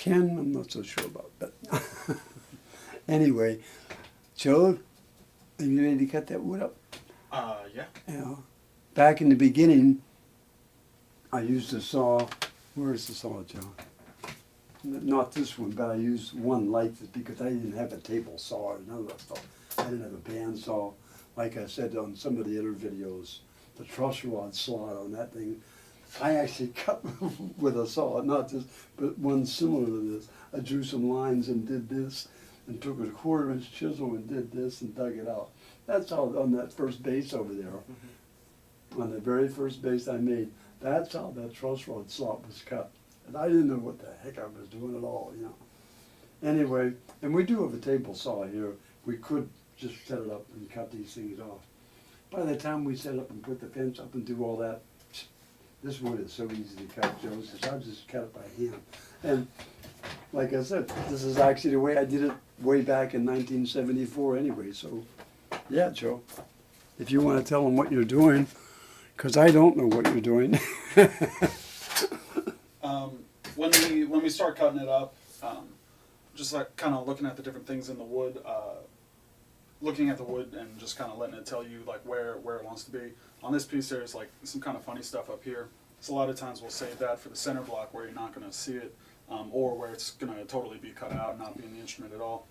Ken, I'm not so sure about, but anyway, Joe, are you ready to cut that wood up? Yeah. You know, back in the beginning, I used a saw. Where's the saw, Joe? Not this one, but I used one like this because I didn't have a table saw or none of that stuff. I didn't have a band saw. Like I said on some of the other videos, the truss rod slot on that thing, I actually cut with a saw, not just, but one similar to this. I drew some lines and did this, and took a 1/4-inch chisel and did this and dug it out. That's how on that first base over there, on the very first base I made, that's how that truss rod slot was cut. And I didn't know what the heck I was doing at all, you know. Anyway, and we do have a table saw here. We could just set it up and cut these things off. By the time we set up and put the fence up and do all that, this wood is so easy to cut, Joe, so I just cut it by hand. And like I said, this is actually the way I did it way back in 1974 anyway, so yeah, Joe, if you want to tell them what you're doing, because I don't know what you're doing. When we start cutting it up, just like kind of looking at the different things in the wood, looking at the wood and just kind of letting it tell you like where it wants to be. On this piece there's like some kind of funny stuff up here. So a lot of times we'll save that for the center block where you're not going to see it, or where it's going to totally be cut out and not be in the instrument at all.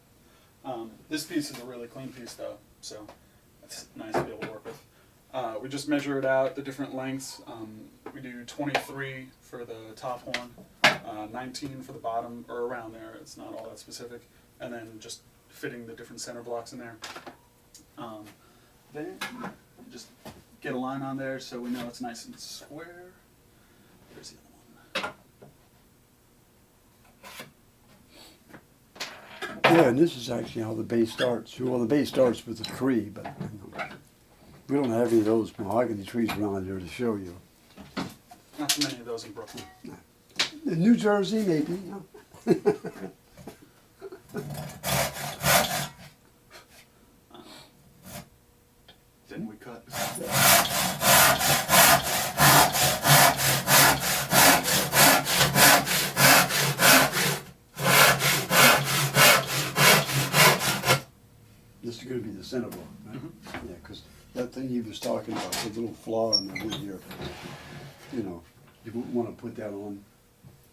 This piece is a really clean piece though, so it's nice to be able to work with. We just measure it out, the different lengths. We do 23 for the top horn, 19 for the bottom, or around there, it's not all that specific, and then just fitting the different center blocks in there. Then just get a line on there so we know it's nice and square. There's the other one. Yeah, and this is actually how the base starts. Well, the base starts with a tree, but you know, we don't have any of those mahogany trees around here to show you. Not too many of those in Brooklyn. In New Jersey, maybe. You know. Didn't we cut? This is going to be the center block, right? Yeah, because that thing he was talking about, the little flaw in the wood here, you know, you wouldn't want to put that on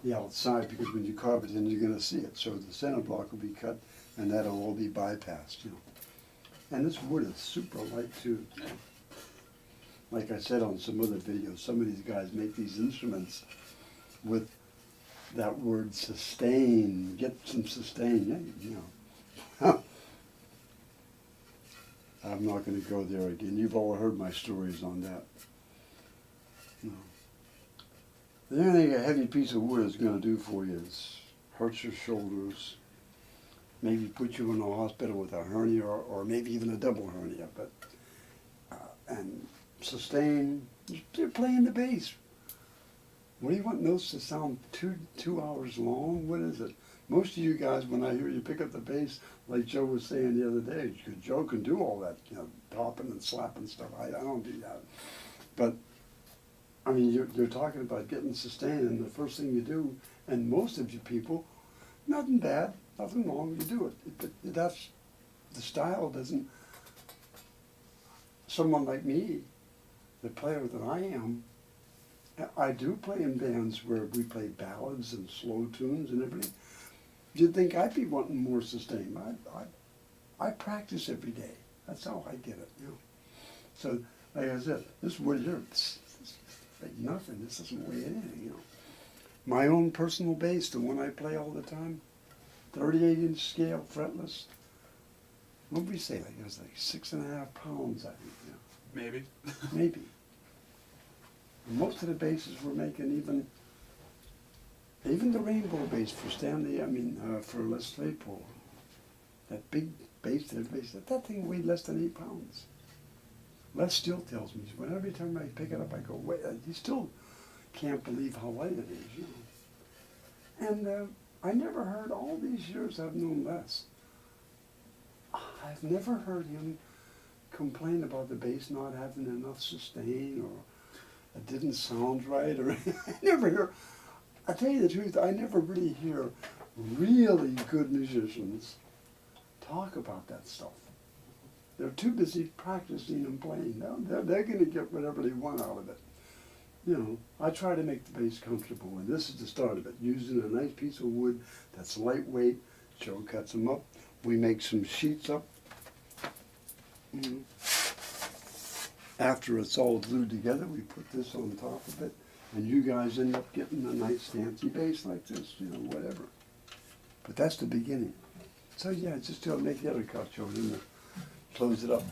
the outside because when you carve it in, you're going to see it. So the center block will be cut, and that'll all be bypassed, you know. And this wood is super light too. Like I said on some other videos, some of these guys make these instruments with that word sustain. Get some sustain, yeah, you know. I'm not going to go there again. You've all heard my stories on that. No. The only thing a heavy piece of wood is going to do for you is hurt your shoulders, maybe put you in the hospital with a hernia or maybe even a double hernia. But and sustain, you're playing the bass. What do you want notes to sound two hours long? What is it? Most of you guys, when I hear you pick up the bass, like Joe was saying the other day, Joe can do all that, you know, popping and slapping stuff. I don't do that. But, I mean, you're talking about getting sustain, and the first thing you do, and most of you people, nothing bad, nothing wrong, you do it. That's, the style doesn't, someone like me, the player that I am, I do play in bands where we play ballads and slow tunes and everything. You'd think I'd be wanting more sustain. I practice every day. That's how I get it, you know. So, like I said, this wood here, it's like nothing. This doesn't weigh anything, you know. My own personal bass, the one I play all the time, 38-inch scale, fretless. What would we say? Like it was like 6.5 pounds, I think. You know. Maybe. Maybe. And most of the basses we're making, even the rainbow bass for Stanley, for Les Claypool, that big bass, that thing weighed less than 8 pounds. Les still tells me, when every time I pick it up, I go, wait, you still can't believe how light it is, you know. And I never heard, all these years I've known Les, I've never heard him complain about the bass not having enough sustain or it didn't sound right, or I never hear. I tell you the truth, I never really hear really good musicians talk about that stuff. They're too busy practicing and playing. They're going to get whatever they want out of it. You know, I try to make the bass comfortable, and this is the start of it. Using a nice piece of wood that's lightweight. Joe cuts them up. We make some sheets up. After it's all glued together, we put this on top of it, and you guys end up getting a nice fancy bass like this, you know, whatever. But that's the beginning. So yeah, just to make the other cut, Joe, then close it up.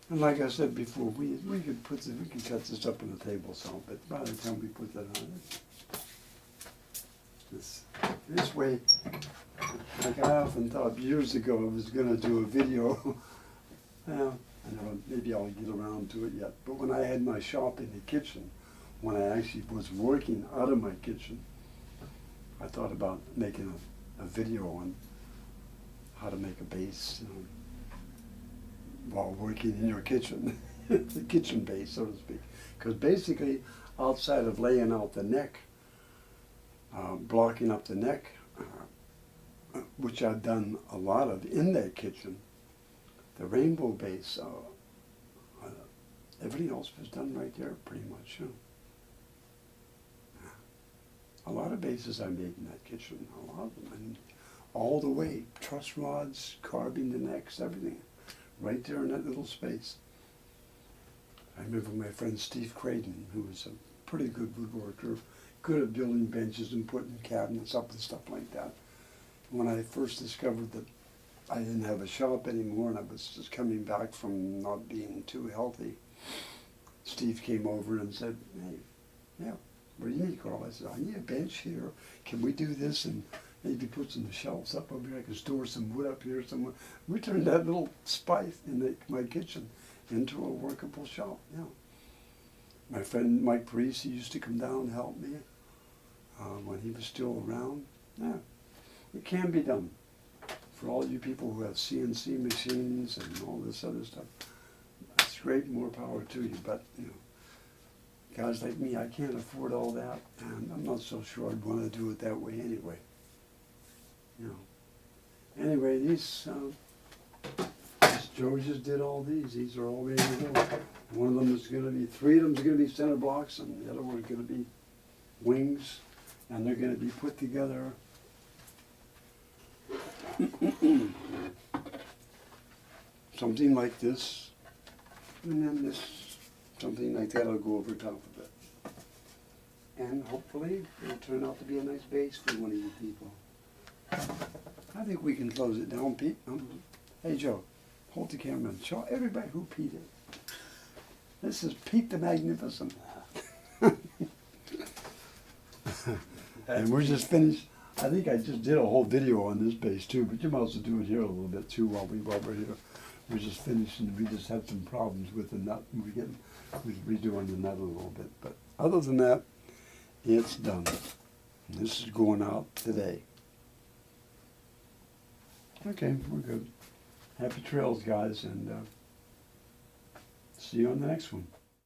And like I said before, we could cut this up on the table some, but by the time we put that on this way, like I often thought years ago I was gonna do a video. Well, I know maybe I'll get around to it yet. But when I had my shop in the kitchen, when I actually was working out of my kitchen, I thought about making a video on how to make a bass, you know, while working in your kitchen, the kitchen bass, so to speak. Because basically, outside of laying out the neck, blocking up the neck, which I've done a lot of in that kitchen, the rainbow bass, everything else was done right there pretty much. You know. A lot of basses I made in that kitchen, a lot of them, and all the way, truss rods, carving the necks, everything. Right there in that little space. I remember my friend Steve Creighton, who was a pretty good woodworker, good at building benches and putting cabinets up and stuff like that. When I first discovered that I didn't have a shop anymore and I was just coming back from not being too healthy, Steve came over and said, "Hey, yeah, what do you need, Carl?" I said, "I need a bench here. Can we do this and maybe put some shelves up over here? I can store some wood up here somewhere." We turned that little spice in my kitchen into a workable shop. Yeah. My friend Mike Parisi used to come down and help me when he was still around. Yeah, it can be done. For all you people who have CNC machines and all this other stuff, that's great, more power to you. But you know, guys like me, I can't afford all that, and I'm not so sure I'd want to do it that way anyway. You know. Anyway, these Joe just did all these. These are all ready to go. One of them is going to be, 3 of them is going to be center blocks, and the other one is going to be wings, and they're going to be put together. Something like this, and then this, something like that will go over top of it. And hopefully it'll turn out to be a nice base for one of you people. I think we can close it down, Pete. Hey, Joe, hold the camera and show everybody who Pete is. This is Pete the Magnificent. And we're just finished. I think I just did a whole video on this bass too, but you might as well do it here a little bit too while we're here. We're just finishing. We just had some problems with the nut. We're redoing the nut a little bit. But other than that, it's done. And this is going out today. Okay, we're good. Happy trails, guys, and see you on the next one.